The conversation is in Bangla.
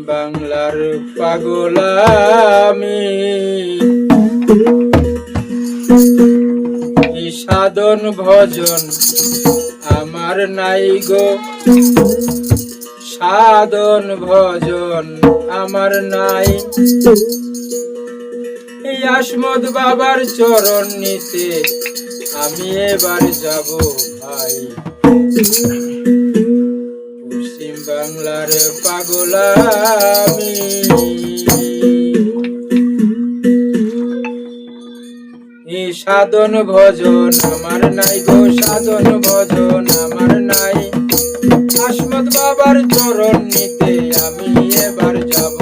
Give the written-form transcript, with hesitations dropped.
বাংলার পাগল আমি, সাধন ভজন আমার নাই গো, সাধন ভজন আমার নাই। এই আসমত বাবার চরণ নিতে আমি এবার যাব ভাই। পশ্চিম বাংলার পাগল আমি, এই সাধন ভজন আমার নাই গো, সাধন ভজন আমার নাই। আসমত বাবার চরণ নিতে আমি এবার যাব।